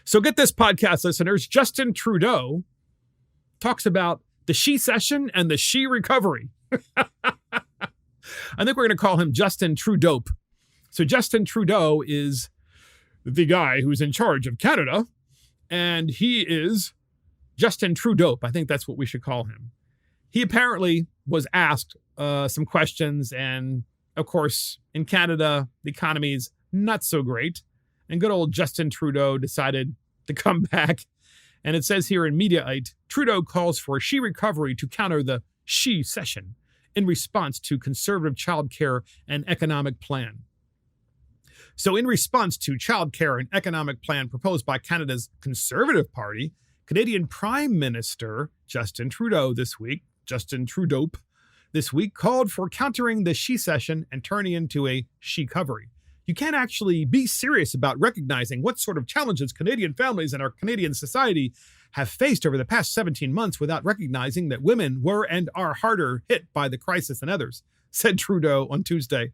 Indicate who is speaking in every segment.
Speaker 1: So get this, podcast listeners. Justin Trudeau talks about the She-Cession and the She-Recovery. I think we're going to call him Justin Trudeau. So Justin Trudeau is the guy who's in charge of Canada, and he is Justin Trudeau. I think that's what we should call him. He apparently was asked some questions, and of course, in Canada, the economy's not so great. And good old Justin Trudeau decided to come back. And it says here in Mediaite, Trudeau calls for a she-recovery to counter the She-Cession in response to conservative childcare and economic plan. So in response to childcare and economic plan proposed by Canada's Conservative Party, Canadian Prime Minister Justin Trudeau this week called for countering the She-Cession and turning into a She-Covery. You can't actually be serious about recognizing what sort of challenges Canadian families and our Canadian society have faced over the past 17 months without recognizing that women were and are harder hit by the crisis than others, said Trudeau on Tuesday.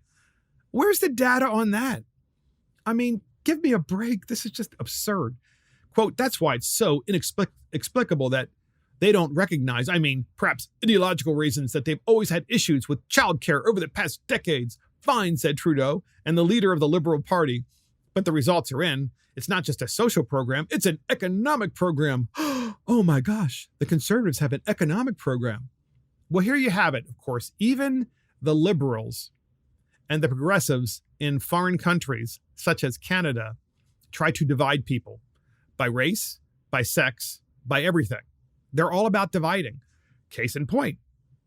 Speaker 1: Where's the data on that? I mean, give me a break. This is just absurd. Quote, that's why it's so inexplicable that they don't recognize, perhaps ideological reasons, that they've always had issues with childcare over the past decades. Fine, said Trudeau, and the leader of the Liberal Party. But the results are in. It's not just a social program, it's an economic program. Oh my gosh, the Conservatives have an economic program. Well, here you have it, of course. Even the Liberals and the Progressives in foreign countries, such as Canada, try to divide people by race, by sex, by everything. They're all about dividing. Case in point,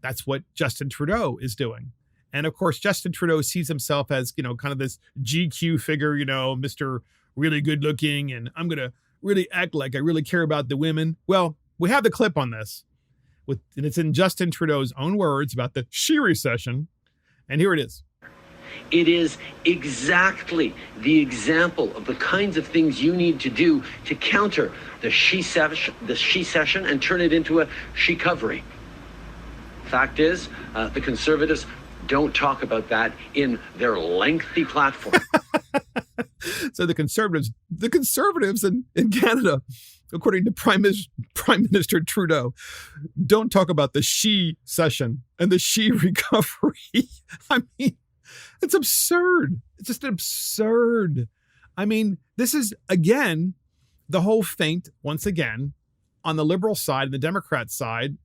Speaker 1: that's what Justin Trudeau is doing. And of course, Justin Trudeau sees himself as, kind of this GQ figure, Mr. Really good looking, and I'm going to really act like I really care about the women. Well, we have the clip on this, and it's in Justin Trudeau's own words about the She-Cession. And here it is.
Speaker 2: It is exactly the example of the kinds of things you need to do to counter the She-Cession and turn it into a She-Covery. Fact is, the Conservatives don't talk about that in their lengthy platform.
Speaker 1: So the Conservatives in Canada, according to Prime Minister Trudeau, don't talk about the She-Cession and the She-Recovery. It's absurd. It's just absurd. This is, again, the whole feint, once again, on the Liberal side and the Democrat side,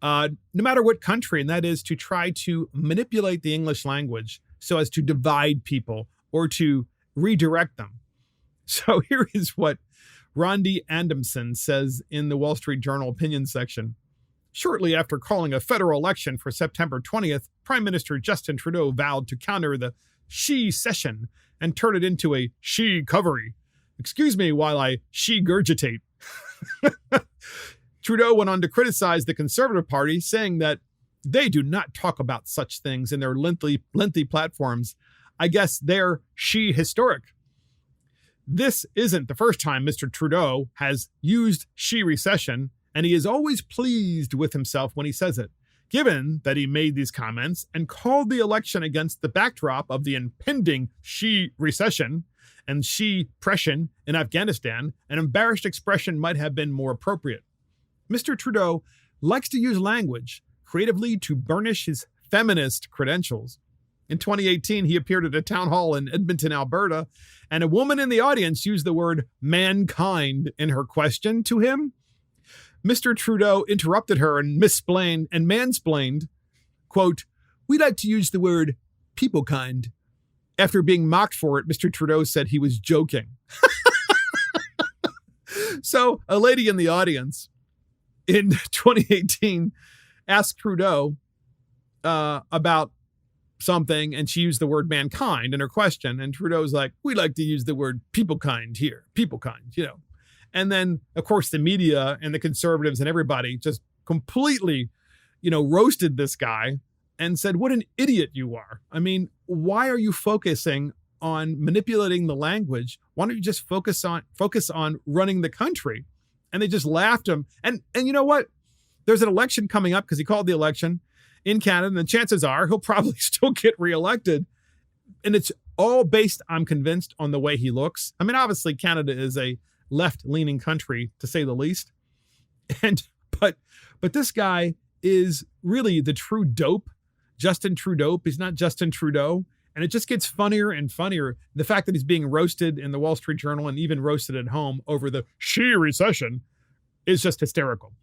Speaker 1: no matter what country, and that is to try to manipulate the English language so as to divide people or to redirect them. So here is what Rondi Adamson says in the Wall Street Journal opinion section. Shortly after calling a federal election for September 20th, Prime Minister Justin Trudeau vowed to counter the She-Cession and turn it into a She-Covery. Excuse me while I she-gurgitate. Trudeau went on to criticize the Conservative Party, saying that they do not talk about such things in their lengthy platforms. I guess they're she-historic. This isn't the first time Mr. Trudeau has used She-Cession, and he is always pleased with himself when he says it, given that he made these comments and called the election against the backdrop of the impending She-Cession and She-Pression in Afghanistan. An embarrassed expression might have been more appropriate. Mr. Trudeau likes to use language creatively to burnish his feminist credentials. In 2018, he appeared at a town hall in Edmonton, Alberta, and a woman in the audience used the word mankind in her question to him. Mr. Trudeau interrupted her and mansplained, quote, "We like to use the word peoplekind." After being mocked for it, Mr. Trudeau said he was joking. So a lady in the audience in 2018 asked Trudeau about something, and she used the word mankind in her question. And Trudeau's like, "We like to use the word peoplekind here, peoplekind, And then, of course, the media and the Conservatives and everybody just completely, roasted this guy and said, what an idiot you are. Why are you focusing on manipulating the language? Why don't you just focus on running the country? And they just laughed him. And you know what? There's an election coming up because he called the election in Canada, and the chances are he'll probably still get reelected. And it's all based, I'm convinced, on the way he looks. Obviously, Canada is a left-leaning country, to say the least. And but this guy is really the true dope. Justin Trudeau. He's not Justin Trudeau. And it just gets funnier and funnier. The fact that he's being roasted in the Wall Street Journal and even roasted at home over the She-Cession is just hysterical.